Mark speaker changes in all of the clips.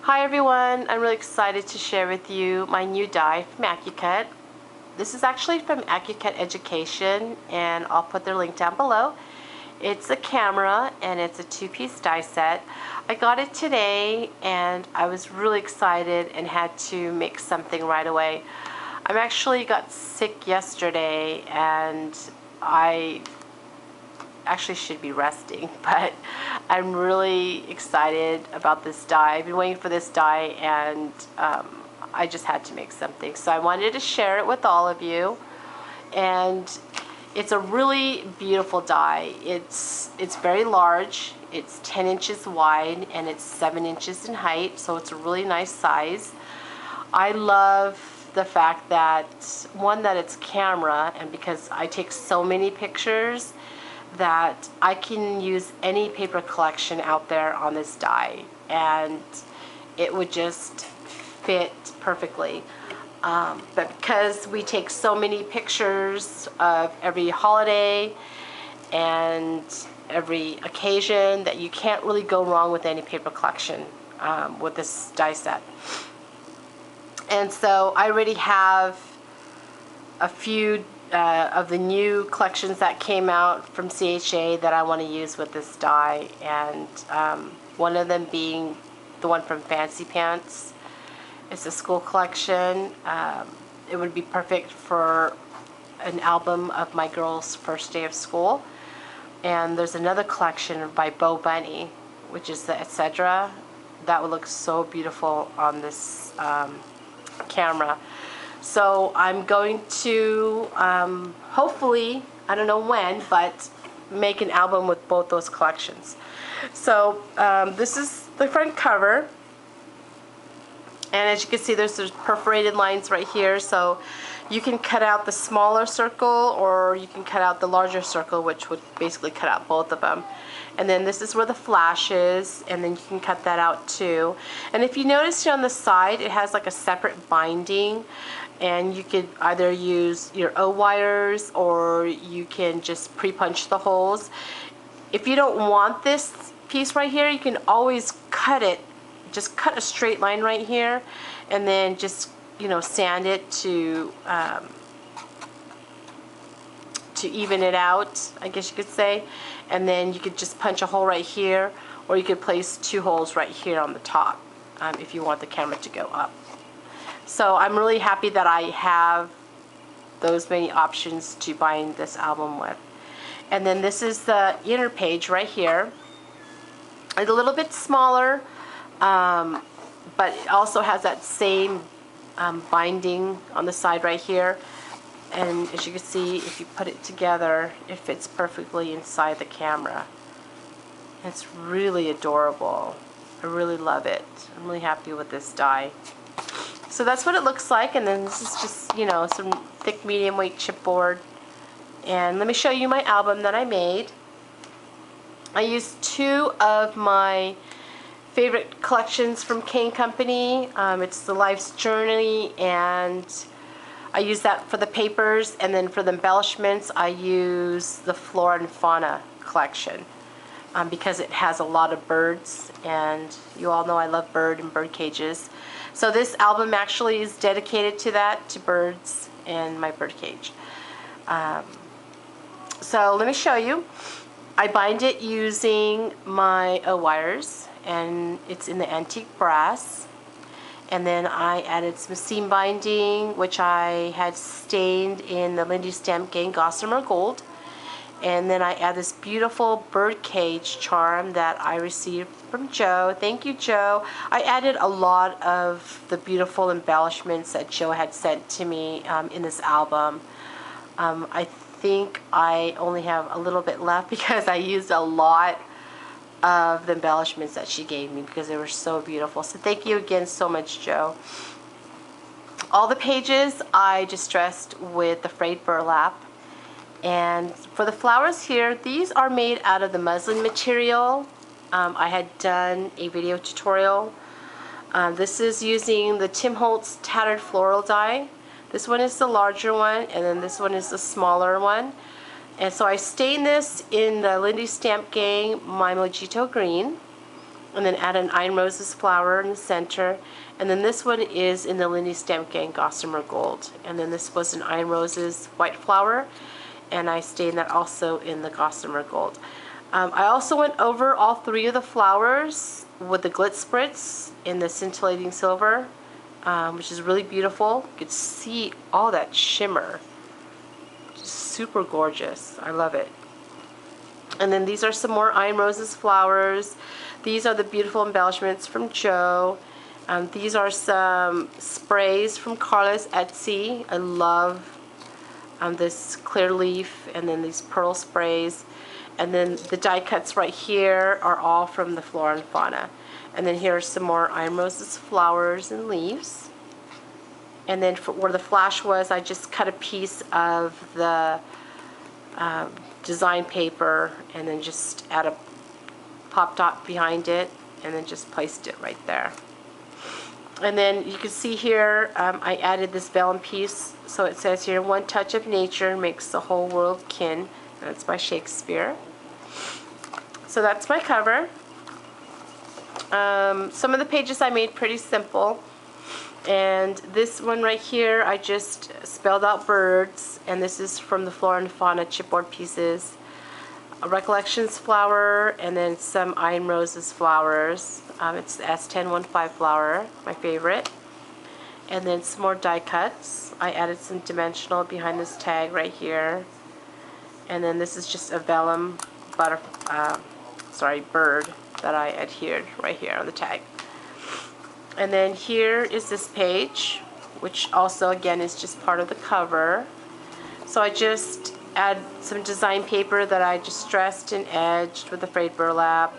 Speaker 1: Hi everyone, I'm really excited to share with you my new die from AccuCut. This is actually from AccuCut Education and I'll put their link down below. It's a camera and it's a two-piece die set. I got it today and I was really excited and had to make something right away. I actually got sick yesterday and I actually should be resting, but I'm really excited about this die. I've been waiting for this die and I just had to make something. So I wanted to share it with all of you. And it's a really beautiful die. It's very large. It's 10 inches wide and it's 7 inches in height, so it's a really nice size. I love the fact that, one, that it's camera, and because I take so many pictures, that I can use any paper collection out there on this die and it would just fit perfectly. But because we take so many pictures of every holiday and every occasion, that you can't really go wrong with any paper collection with this die set. And so I already have a few of the new collections that came out from CHA that I want to use with this die, and one of them being the one from Fancy Pants. It's a school collection. It would be perfect for an album of my girls' first day of school. And there's another collection by Bo Bunny, which is the Etc. That would look so beautiful on this camera. So I'm going to hopefully, I don't know when, but make an album with both those collections. So this is the front cover, and as you can see, there's perforated lines right here, so you can cut out the smaller circle or you can cut out the larger circle, which would basically cut out both of them. And then this is where the flash is, and then you can cut that out too. And if you notice here on the side, it has like a separate binding, and you could either use your O-wires or you can just pre-punch the holes. If you don't want this piece right here, you can always cut it, just cut a straight line right here, and then just, you know, sand it to even it out, I guess you could say. And then you could just punch a hole right here, or you could place two holes right here on the top if you want the camera to go up. So I'm really happy that I have those many options to bind this album with. And then this is the inner page right here. It's a little bit smaller, but it also has that same binding on the side right here. And as you can see, if you put it together, it fits perfectly inside the camera. It's really adorable. I really love it. I'm really happy with this die. So that's what it looks like, and then this is just, you know, some thick medium weight chipboard. And let me show you my album that I made. I used two of my favorite collections from Kane Company. It's the Life's Journey, and I use that for the papers, and then for the embellishments I use the Flora and Fauna collection because it has a lot of birds, and you all know I love bird and bird cages. So this album actually is dedicated to that, to birds and my bird cage. So let me show you. I bind it using my O-wires, and it's in the antique brass. And then I added some seam binding, which I had stained in the Lindy Stamp Gang Gossamer Gold. And then I add this beautiful bird cage charm that I received from Joe. Thank you, Joe. I added a lot of the beautiful embellishments that Joe had sent to me in this album. I think I only have a little bit left because I used a lot of the embellishments that she gave me because they were so beautiful. So thank you again so much, Joe. All the pages I distressed with the frayed burlap. And for the flowers here, these are made out of the muslin material. I had done a video tutorial. This is using the Tim Holtz Tattered Floral die. This one is the larger one, and then this one is the smaller one. And so I stained this in the Lindy Stamp Gang My Mojito Green. and then add an Iron Roses flower in the center. And then this one is in the Lindy Stamp Gang Gossamer Gold. And then this was an Iron Roses white flower, and I stained that also in the Gossamer Gold. I also went over all three of the flowers with the Glitz Spritz in the Scintillating Silver, which is really beautiful. You could see all that shimmer. Just super gorgeous. I love it. And then these are some more Iron Roses flowers. These are the beautiful embellishments from Joe. These are some sprays from Karla's Etsy. I love this clear leaf, and then these pearl sprays. And then the die cuts right here are all from the Flora and Fauna. And then here are some more Iron Roses flowers and leaves. And then for where the flash was, I just cut a piece of the design paper and then just add a pop dot behind it and then just placed it right there. And then you can see here I added this vellum piece. So it says here, "One touch of nature makes the whole world kin." That's by Shakespeare. So that's my cover. Some of the pages I made pretty simple. And this one right here, I just spelled out birds. And this is from the Flora and Fauna chipboard pieces. A Recollections flower, and then some Iron Roses flowers. It's the S1015 flower, my favorite. And then some more die cuts. I added some dimensional behind this tag right here. And then this is just a vellum bird that I adhered right here on the tag. And then here is this page, which also again is just part of the cover. So I just add some design paper that I distressed and edged with a frayed burlap.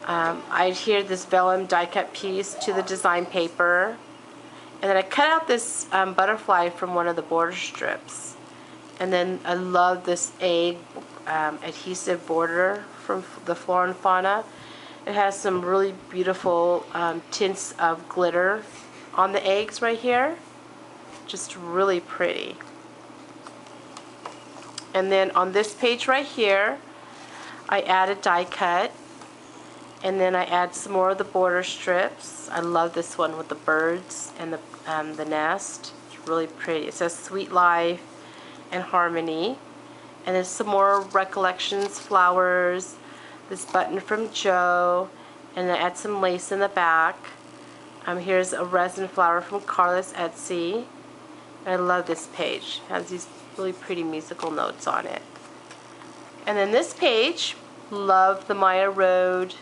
Speaker 1: I adhered this vellum die cut piece to the design paper. And then I cut out this butterfly from one of the border strips. And then I love this egg adhesive border from the Flora and Fauna. It has some really beautiful tints of glitter on the eggs right here. Just really pretty. And then on this page right here, I add a die cut. And then I add some more of the border strips. I love this one with the birds and the nest. It's really pretty. It says Sweet Life and Harmony. And there's some more Recollections flowers. This button from Joe. And I add some lace in the back. Here's a resin flower from Karla's Etsy. And I love this page. It has these really pretty musical notes on it. And then this page, love the Maya Road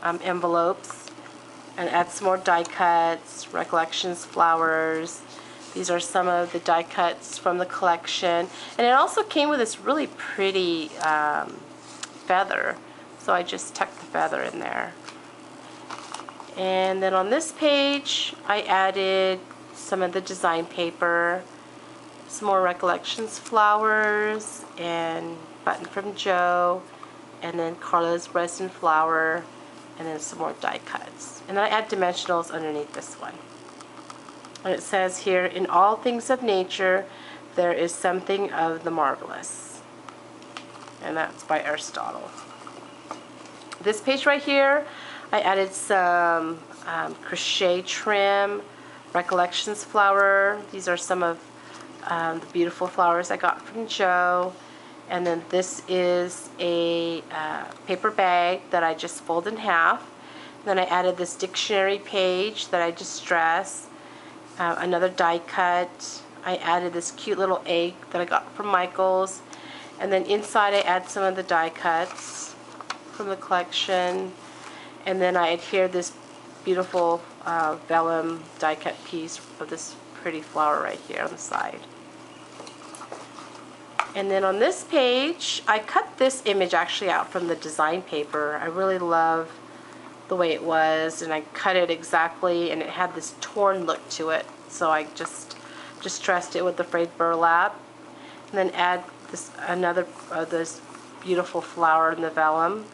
Speaker 1: envelopes, and add some more die cuts, Recollections flowers. These are some of the die cuts from the collection, and it also came with this really pretty feather, so I just tucked the feather in there. And then on this page I added some of the design paper, some more Recollections flowers, and button from Joe, and then Karla's resin flower, and then some more die cuts. And then I add dimensionals underneath this one. And it says here, "In all things of nature, there is something of the marvelous." And that's by Aristotle. This page right here, I added some crochet trim, Recollections flower. These are some of the beautiful flowers I got from Joe. And then this is a paper bag that I just fold in half. Then I added this dictionary page that I distressed, another die cut. I added this cute little egg that I got from Michael's. And then inside I add some of the die cuts from the collection. And then I adhere this beautiful vellum die cut piece of this pretty flower right here on the side. And then on this page, I cut this image actually out from the design paper. I really love the way it was, and I cut it exactly, and it had this torn look to it. So I just distressed it with the frayed burlap, and then add this this beautiful flower in the vellum,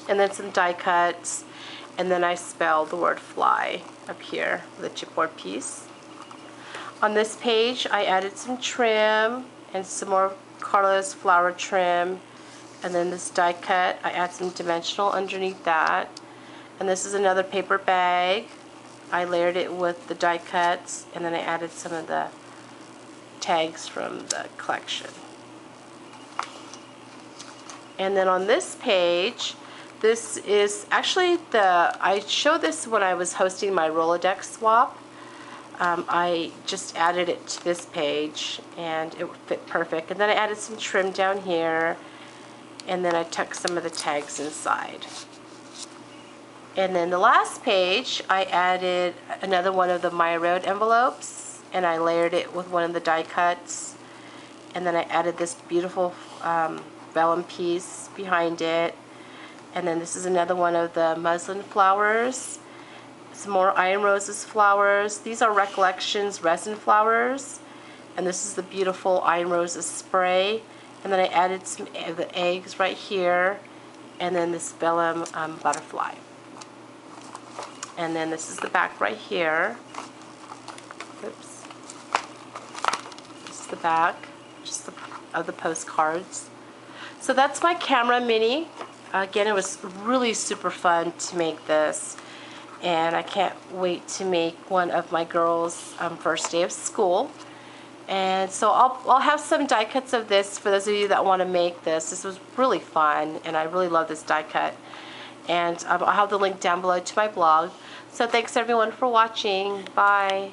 Speaker 1: and then some die cuts, and then I spelled the word fly up here with a chipboard piece. On this page, I added some trim and some more Karla's flower trim, and then this die cut, I add some dimensional underneath that, And this is another paper bag. I layered it with the die cuts, and then I added some of the tags from the collection. And then on this page, this is actually I showed this when I was hosting my Rolodex swap. I just added it to this page and it fit perfect. And then I added some trim down here, and then I tucked some of the tags inside. And then the last page, I added another one of the My Road envelopes, and I layered it with one of the die cuts. And then I added this beautiful vellum piece behind it. And then this is another one of the muslin flowers. Some more Iron Roses flowers. These are Recollections resin flowers. And this is the beautiful Iron Roses spray. And then I added some of the eggs right here. And then this vellum butterfly. And then this is the back right here. Oops. This is the back just of the postcards. So that's my camera mini. Again, it was really super fun to make this. And I can't wait to make one of my girls' first day of school. And so I'll have some die cuts of this for those of you that want to make this. This was really fun, and I really love this die cut. And I'll have the link down below to my blog. So thanks everyone for watching. Bye.